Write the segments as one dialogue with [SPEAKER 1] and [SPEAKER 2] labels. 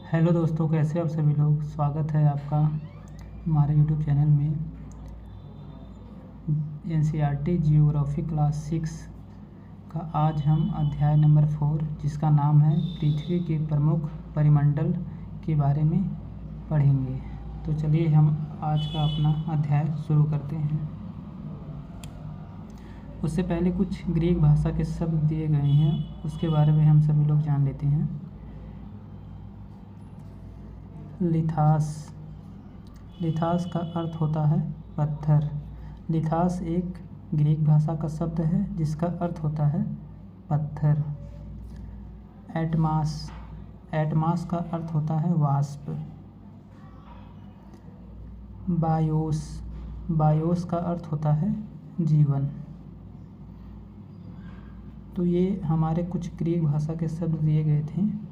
[SPEAKER 1] Hello दोस्तों, कैसे आप सभी लोग। स्वागत है आपका हमारे यूट्यूब चैनल में। एनसीईआरटी जियोग्राफी क्लास 6 का आज हम अध्याय नंबर 4 जिसका नाम है पृथ्वी के प्रमुख परिमंडल के बारे में पढ़ेंगे। तो चलिए हम आज का अपना अध्याय शुरू करते हैं। उससे पहले कुछ ग्रीक भाषा के शब्द दिए गए हैं, उसके बारे में हम सभी लोग जान लेते हैं। लिथास। लिथास का अर्थ होता है पत्थर। लिथास एक ग्रीक भाषा का शब्द है जिसका अर्थ होता है पत्थर। एटमास। एटमास का अर्थ होता है वाष्प। बायोस। बायोस का अर्थ होता है जीवन। तो ये हमारे कुछ ग्रीक भाषा के शब्द दिए गए थे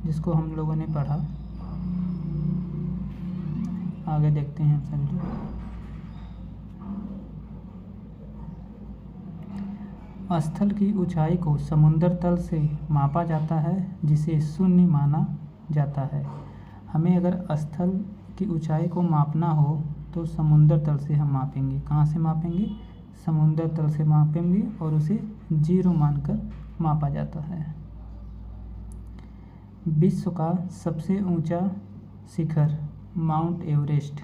[SPEAKER 1] जिसको हम लोगों ने पढ़ा। आगे देखते हैं सभी लोग। स्थल की ऊंचाई को समुद्र तल से मापा जाता है जिसे शून्य माना जाता है। हमें अगर स्थल की ऊंचाई को मापना हो तो समुद्र तल से हम मापेंगे। कहाँ से मापेंगे? समुद्र तल से मापेंगे और उसे 0 मानकर मापा जाता है। विश्व का सबसे ऊंचा शिखर माउंट एवरेस्ट।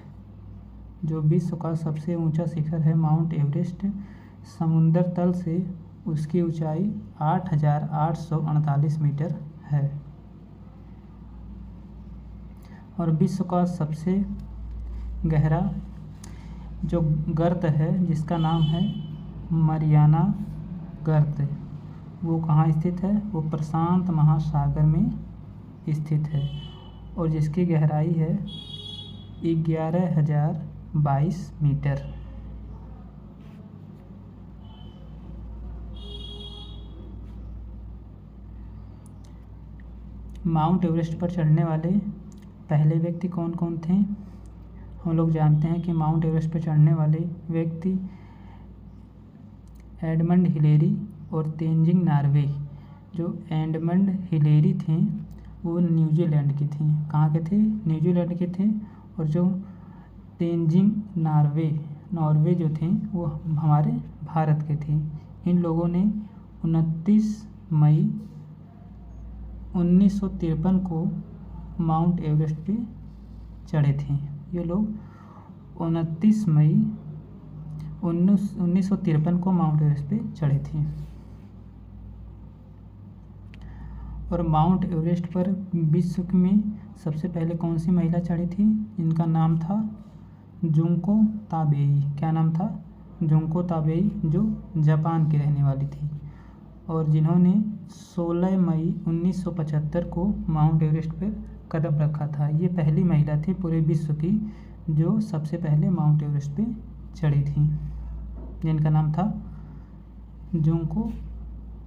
[SPEAKER 1] जो विश्व का सबसे ऊंचा शिखर है माउंट एवरेस्ट, समुद्र तल से उसकी ऊंचाई 8,848 मीटर है। और विश्व का सबसे गहरा जो गर्त है जिसका नाम है मरियाना गर्त, वो कहाँ स्थित है? वो प्रशांत महासागर में स्थित है और जिसकी गहराई है 11,022 मीटर। माउंट एवरेस्ट पर चढ़ने वाले पहले व्यक्ति कौन कौन थे? हम लोग जानते हैं कि माउंट एवरेस्ट पर चढ़ने वाले व्यक्ति एडमंड हिलेरी और तेंजिंग नॉर्वे। जो एडमंड हिलेरी थे वो न्यूजीलैंड की थी। कहाँ के थे? न्यूजीलैंड के थे। और जो तेंजिंग नॉर्वे जो थे वो हमारे भारत के थे। इन लोगों ने 29 मई 1953 को माउंट एवरेस्ट पे चढ़े थे। ये लोग 29 मई 1953 को माउंट एवरेस्ट पे चढ़े थे। और माउंट एवरेस्ट पर विश्व में सबसे पहले कौन सी महिला चढ़ी थी? इनका नाम था जुंको ताबेई। क्या नाम था? जुंको ताबेई, जो जापान की रहने वाली थी और जिन्होंने 16 मई 1975 को माउंट एवरेस्ट पर कदम रखा था। ये पहली महिला थी पूरे विश्व की जो सबसे पहले माउंट एवरेस्ट पे चढ़ी थी, जिनका नाम था जुंको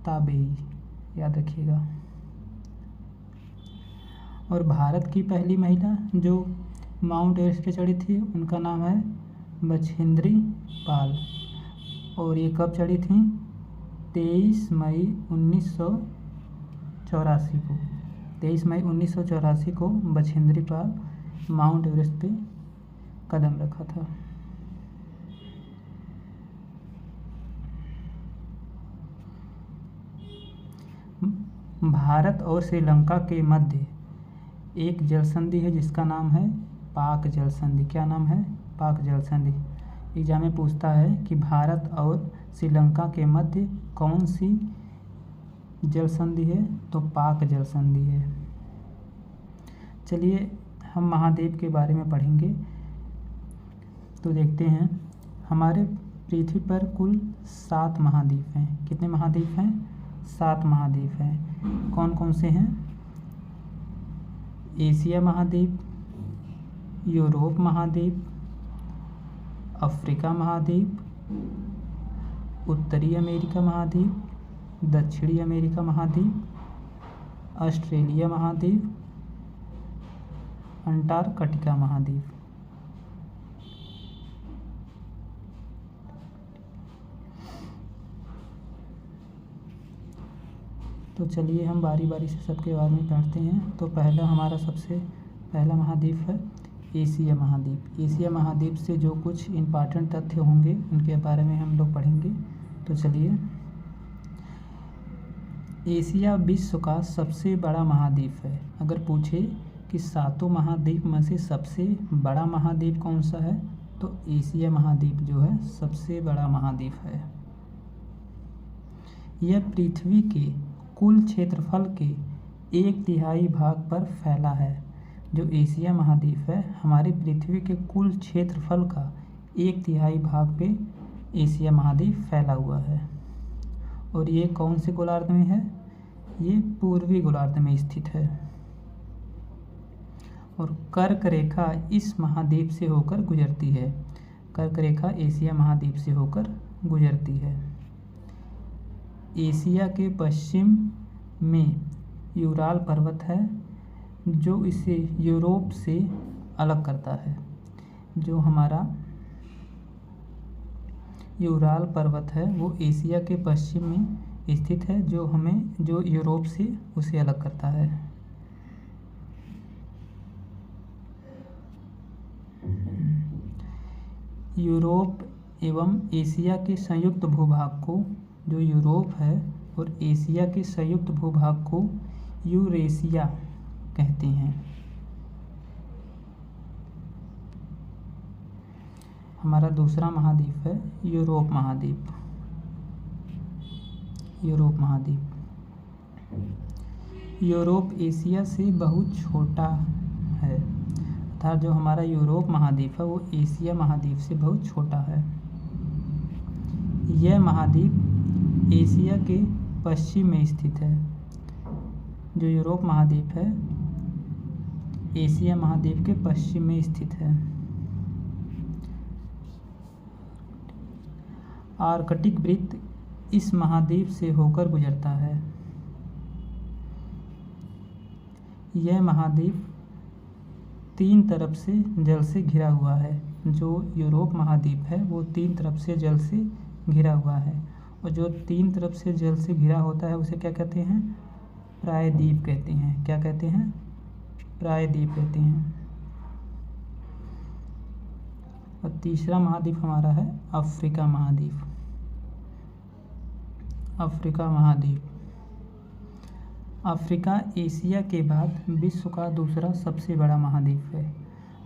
[SPEAKER 1] ताबेई। याद रखिएगा। और भारत की पहली महिला जो माउंट एवरेस्ट पे चढ़ी थी उनका नाम है बछेंद्री पाल। और ये कब चढ़ी थी? 23 मई 1984 को। 23 मई 1984 को बछेंद्री पाल माउंट एवरेस्ट पे कदम रखा था। भारत और श्रीलंका के मध्य एक जल संधि है जिसका नाम है पाक जल संधि। क्या नाम है? पाक जल संधि। एग्जाम में पूछता है कि भारत और श्रीलंका के मध्य कौन सी जल संधि है? तो पाक जल संधि है। चलिए हम महाद्वीप के बारे में पढ़ेंगे। तो देखते हैं, हमारे पृथ्वी पर कुल 7 महाद्वीप हैं। कितने महाद्वीप हैं? 7 महाद्वीप हैं। कौन कौन से हैं? एशिया महाद्वीप, यूरोप महाद्वीप, अफ्रीका महाद्वीप, उत्तरी अमेरिका महाद्वीप, दक्षिणी अमेरिका महाद्वीप, ऑस्ट्रेलिया महाद्वीप, अंटार्कटिका महाद्वीप। तो चलिए हम बारी बारी से सबके बारे में पढ़ते हैं। तो पहला हमारा सबसे पहला महाद्वीप है एशिया महाद्वीप। एशिया महाद्वीप से जो कुछ इम्पॉर्टेंट तथ्य होंगे उनके बारे में हम लोग पढ़ेंगे। तो चलिए, एशिया विश्व का सबसे बड़ा महाद्वीप है। अगर पूछे कि 7 महाद्वीप में से सबसे बड़ा महाद्वीप कौन सा है, तो एशिया महाद्वीप जो है सबसे बड़ा महाद्वीप है। यह पृथ्वी के कुल क्षेत्रफल के 1/3 भाग पर फैला है। जो एशिया महाद्वीप है, हमारी पृथ्वी के कुल क्षेत्रफल का 1/3 भाग पे एशिया महाद्वीप फैला हुआ है। और ये कौन से गोलार्ध में है? ये पूर्वी गोलार्ध में स्थित है। और कर्क रेखा इस महाद्वीप से होकर गुजरती है। कर्क रेखा एशिया महाद्वीप से होकर गुजरती है। एशिया के पश्चिम में यूराल पर्वत है, जो इसे यूरोप से अलग करता है। जो हमारा यूराल पर्वत है वो एशिया के पश्चिम में स्थित है, जो यूरोप से उसे अलग करता है। यूरोप एवं एशिया के संयुक्त भूभाग को, जो यूरोप है और एशिया के संयुक्त भूभाग को यूरेशिया कहते हैं। हमारा दूसरा महाद्वीप है यूरोप महाद्वीप। यूरोप महाद्वीप यूरोप एशिया से बहुत छोटा है, अर्थात जो हमारा यूरोप महाद्वीप है वो एशिया महाद्वीप से बहुत छोटा है। यह महाद्वीप एशिया के पश्चिम में स्थित है। जो यूरोप महाद्वीप है एशिया महाद्वीप के पश्चिम में स्थित है। आर्कटिक वृत्त इस महाद्वीप से होकर गुजरता है। यह महाद्वीप 3 तरफ से जल से घिरा हुआ है। जो यूरोप महाद्वीप है वो 3 तरफ से जल से घिरा हुआ है। और जो 3 तरफ से जल से घिरा होता है उसे क्या कहते हैं? प्रायद्वीप कहते हैं। क्या कहते हैं? प्रायद्वीप कहते हैं। और तीसरा महाद्वीप हमारा है अफ्रीका महाद्वीप। अफ्रीका महाद्वीप अफ्रीका एशिया के बाद विश्व का दूसरा सबसे बड़ा महाद्वीप है।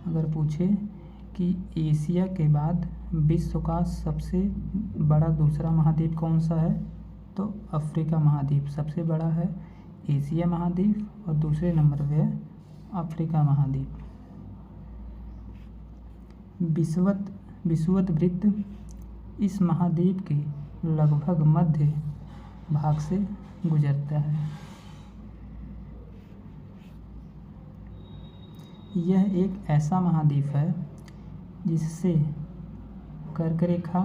[SPEAKER 1] अगर पूछे कि एशिया के बाद विश्व का सबसे बड़ा दूसरा महाद्वीप कौन सा है, तो अफ्रीका महाद्वीप सबसे बड़ा है। एशिया महाद्वीप और दूसरे नंबर पे है अफ्रीका महाद्वीप। विषुवत वृत्त इस महाद्वीप के लगभग मध्य भाग से गुजरता है। यह एक ऐसा महाद्वीप है जिससे कर्क रेखा,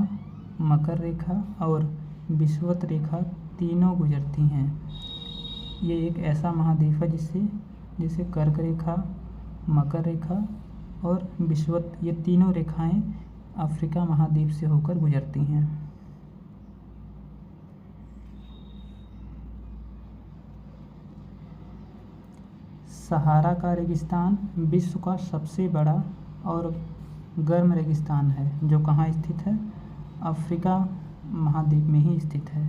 [SPEAKER 1] मकर रेखा और विषुवत रेखा तीनों गुजरती हैं। ये एक ऐसा महाद्वीप है जिससे कर्क रेखा, मकर रेखा और विषुवत, ये तीनों रेखाएं अफ्रीका महाद्वीप से होकर गुजरती हैं। सहारा का रेगिस्तान विश्व का सबसे बड़ा और गर्म रेगिस्तान है, जो कहाँ स्थित है? अफ्रीका महाद्वीप में ही स्थित है।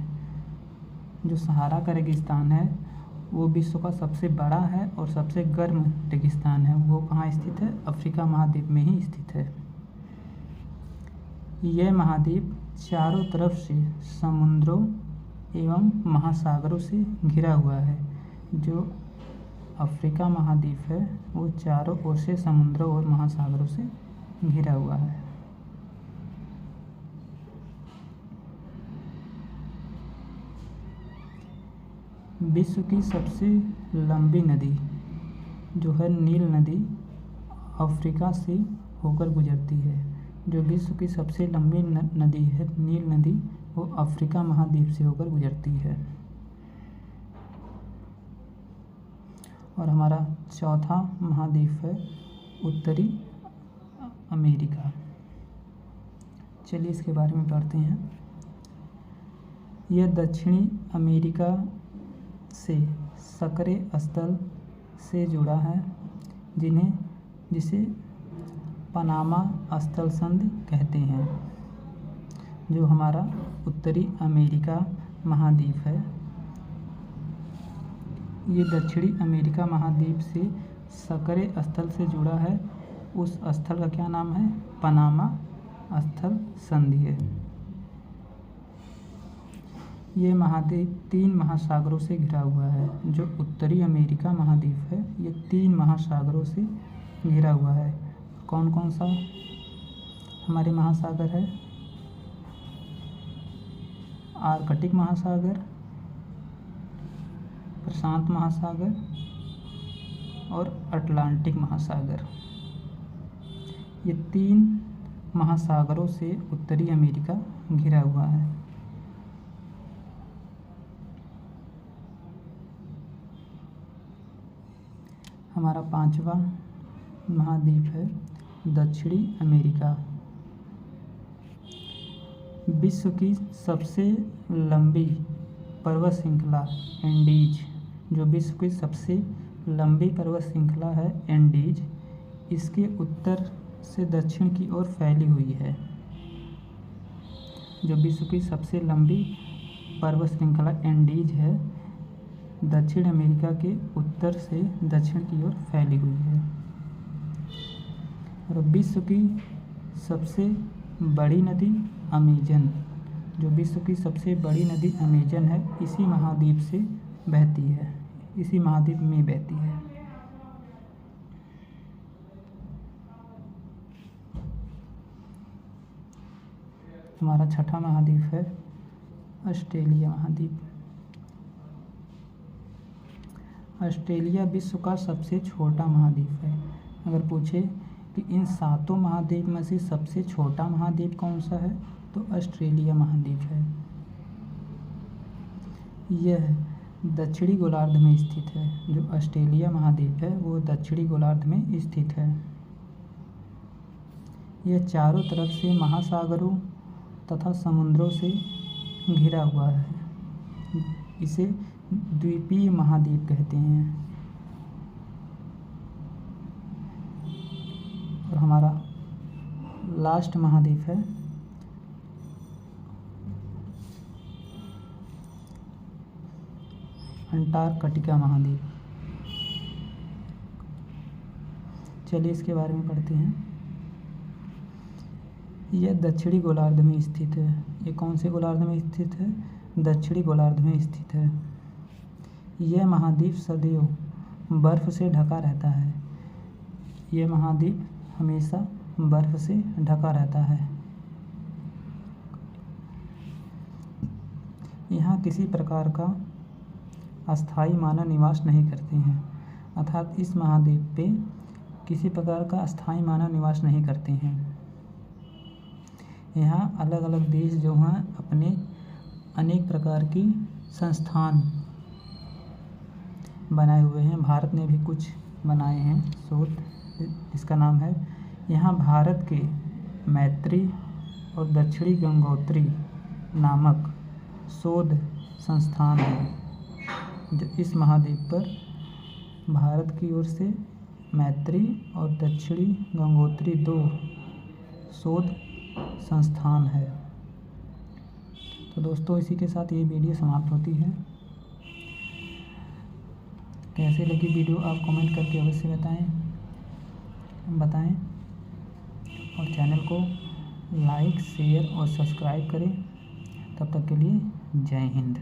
[SPEAKER 1] जो सहारा का रेगिस्तान है वो विश्व का सबसे बड़ा है और सबसे गर्म रेगिस्तान है, वो कहाँ स्थित है? अफ्रीका महाद्वीप में ही स्थित है। यह महाद्वीप चारों तरफ से समुद्रों एवं महासागरों से घिरा हुआ है। जो अफ्रीका महाद्वीप है वो चारों ओर से समुद्रों और महासागरों से घिरा हुआ है। विश्व की सबसे लंबी नदी जो है नील नदी अफ्रीका से होकर गुजरती है। जो विश्व की सबसे लंबी नदी है नील नदी, वो अफ्रीका महाद्वीप से होकर गुजरती है। और हमारा चौथा महाद्वीप है उत्तरी अमेरिका। चलिए इसके बारे में पढ़ते हैं। यह दक्षिणी अमेरिका से सक्रिय स्थल से जुड़ा है, जिसे पनामा स्थल संधि कहते हैं, जो हमारा उत्तरी अमेरिका महाद्वीप है। ये दक्षिणी अमेरिका महाद्वीप से सक्रिय स्थल से जुड़ा है। उस स्थल का क्या नाम है? पनामा स्थल संधि है। ये महाद्वीप 3 महासागरों से घिरा हुआ है। जो उत्तरी अमेरिका महाद्वीप है ये 3 महासागरों से घिरा हुआ है। कौन कौन सा हमारे महासागर है? आर्कटिक महासागर, प्रशांत महासागर और अटलांटिक महासागर। ये 3 महासागरों से उत्तरी अमेरिका घिरा हुआ है। हमारा 5वां महाद्वीप है दक्षिणी अमेरिका। विश्व की सबसे लंबी पर्वत श्रृंखला एंडीज, जो विश्व की सबसे लंबी पर्वत श्रृंखला है एंडीज, इसके उत्तर से दक्षिण की ओर फैली हुई है। जो विश्व की सबसे लंबी पर्वत श्रृंखला एंडीज है, दक्षिण अमेरिका के उत्तर से दक्षिण की ओर फैली हुई है। और विश्व की सबसे बड़ी नदी अमेजन, जो विश्व की सबसे बड़ी नदी अमेजन है, इसी महाद्वीप से बहती है, इसी महाद्वीप में बहती है। हमारा 6वां महाद्वीप है ऑस्ट्रेलिया महाद्वीप। ऑस्ट्रेलिया विश्व का सबसे छोटा महाद्वीप है। अगर पूछे कि इन 7 महाद्वीप में से सबसे छोटा महाद्वीप कौन सा है, तो ऑस्ट्रेलिया महाद्वीप है। यह दक्षिणी गोलार्ध में स्थित है। जो ऑस्ट्रेलिया महाद्वीप है वो दक्षिणी गोलार्ध में स्थित है। यह चारों तरफ से महासागरों तथा समुद्रों से घिरा हुआ है। इसे द्वीपीय महाद्वीप कहते हैं। और हमारा लास्ट महाद्वीप है अंटार्कटिका महाद्वीप। चलिए इसके बारे में पढ़ते हैं। यह दक्षिणी गोलार्ध में स्थित है। ये कौन से गोलार्ध में स्थित है? दक्षिणी गोलार्ध में स्थित है। यह महाद्वीप सदैव बर्फ से ढका रहता है। यह महाद्वीप हमेशा बर्फ से ढका रहता है। यहाँ किसी प्रकार का अस्थायी मानव निवास नहीं करते हैं, अर्थात इस महाद्वीप पे किसी प्रकार का अस्थायी मानव निवास नहीं करते हैं। यहाँ अलग अलग देश जो हैं अपने अनेक प्रकार की संस्थान बनाए हुए हैं। भारत ने भी कुछ बनाए हैं शोध, इसका नाम है, यहाँ भारत के मैत्री और दक्षिणी गंगोत्री नामक शोध संस्थान है। जो इस महाद्वीप पर भारत की ओर से मैत्री और दक्षिणी गंगोत्री 2 शोध संस्थान है। तो दोस्तों इसी के साथ ये वीडियो समाप्त होती है। कैसे लगी वीडियो आप कमेंट करके अवश्य बताएं और चैनल को लाइक, शेयर और सब्सक्राइब करें। तब तक के लिए जय हिंद।